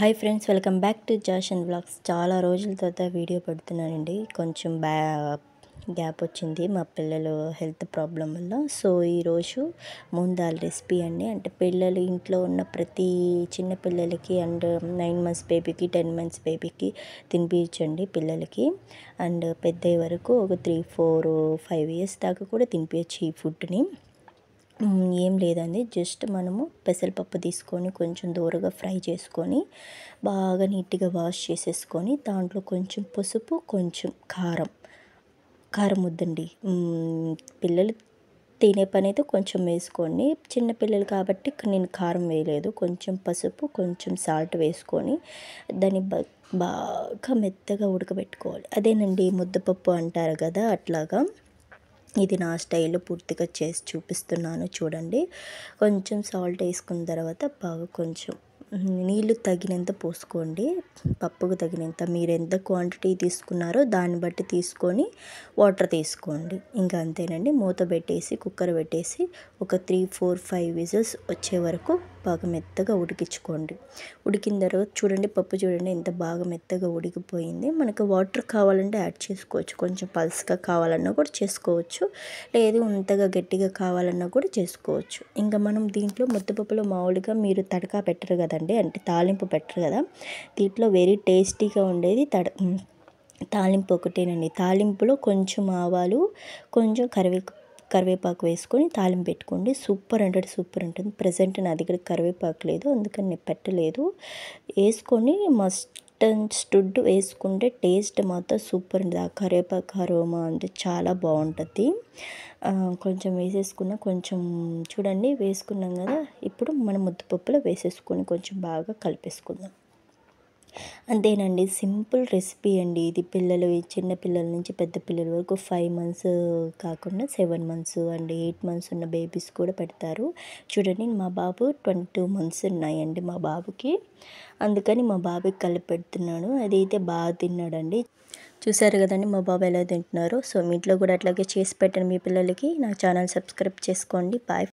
Hi friends, welcome back to Josh and vlogs. చాలా రోజుల తర్వాత వీడియో పెడుతున్నానండి. కొంచెం గ్యాప్ వచ్చింది మా పిల్లలు హెల్త్ ప్రాబ్లం వల్ల. సో ఈరోజు మూంగ్ దాల్ రెసిపీ అండి. అంటే పిల్లలు ఇంట్లో ఉన్న ప్రతి చిన్న పిల్లలకి అండ్ 9 months బేబీకి 10 months బేబీకి తినిపించండి పిల్లలకి. అండ్ పెద్ద వరకు ఒక 3, 4, 5 years దాకా కూడా తినిపించచ్చు ఈ ఫుడ్ని. ఏం లేదండి, జస్ట్ మనము పెసరపప్పు తీసుకొని కొంచెం దూరగా ఫ్రై చేసుకొని బాగా నీట్గా వాష్ చేసేసుకొని దాంట్లో కొంచెం పసుపు, కొంచెం కారం వద్దండి, పిల్లలు తినే పని అయితే కొంచెం వేసుకోండి. చిన్నపిల్లలు కాబట్టి నేను కారం వేయలేదు. కొంచెం పసుపు, కొంచెం సాల్ట్ వేసుకొని దాన్ని బాగా మెత్తగా ఉడకబెట్టుకోవాలి. అదేనండి ముద్దపప్పు అంటారు కదా, అట్లాగా. ఇది నా స్టైల్లో పూర్తిగా చేసి చూపిస్తున్నాను చూడండి. కొంచెం సాల్ట్ వేసుకున్న తర్వాత బాగా కొంచెం నీళ్ళు తగినంత పోసుకోండి. పప్పుకు తగినంత మీరు ఎంత క్వాంటిటీ తీసుకున్నారో దాన్ని బట్టి తీసుకొని వాటర్ తీసుకోండి. ఇంకా అంతేనండి. మూత పెట్టేసి కుక్కర్ పెట్టేసి ఒక 3, 4, 5 విజిల్స్ వచ్చే వరకు బాగా మెత్తగా ఉడికించుకోండి. ఉడికిన తర్వాత చూడండి, పప్పు చూడండి ఎంత బాగా మెత్తగా ఉడికిపోయింది. మనకు వాటర్ కావాలంటే యాడ్ చేసుకోవచ్చు. కొంచెం పల్స్గా కావాలన్నా కూడా చేసుకోవచ్చు, లేదు అంతగా గట్టిగా కావాలన్నా కూడా చేసుకోవచ్చు. ఇంకా మనం దీంట్లో ముద్దపప్పులో మామూలుగా మీరు తడకా పెట్టరు కదండి, అంటే తాలింపు పెట్టరు కదా. దీంట్లో వెరీ టేస్టీగా ఉండేది తాలింపు ఒకటేనండి. తాలింపులో కొంచెం ఆవాలు, కొంచెం కరివేపాకు వేసుకొని తాలింపు పెట్టుకోండి. సూపర్ అంటే సూపర్ ఉంటుంది. ప్రజెంట్ నా దగ్గర కరివేపాకు లేదు, అందుకని నేను పెట్టలేదు. వేసుకొని మస్ట్ అండ్ స్టుడ్ వేసుకుంటే టేస్ట్ మాత్రం సూపర్ ఉంటుంది. ఆ కరివేపాకు అరోమా అంటే చాలా బాగుంటుంది. కొంచెం వేసేసుకున్న, కొంచెం చూడండి వేసుకున్నాం కదా. ఇప్పుడు మనం ముద్దపప్పులో వేసేసుకొని కొంచెం బాగా కలిపేసుకుందాం. అంతేనండి, సింపుల్ రెసిపీ అండి ఇది. చిన్న పిల్లల నుంచి పెద్ద పిల్లల వరకు 5 months కాకుండా 7 months అండ్ 8 months ఉన్న బేబీస్ కూడా పెడతారు. చూడండి, మా బాబు 22 months ఉన్నాయండి మా బాబుకి, అందుకని మా బాబుకి కలిపి పెడుతున్నాను. అదైతే బాగా తిన్నాడండి. చూసారు కదండి మా బాబు ఎలా తింటున్నారో. సో మీ ఇంట్లో కూడా అట్లాగే చేసి పెట్టండి మీ పిల్లలకి. నా ఛానల్ సబ్స్క్రైబ్ చేసుకోండి. బాయ్.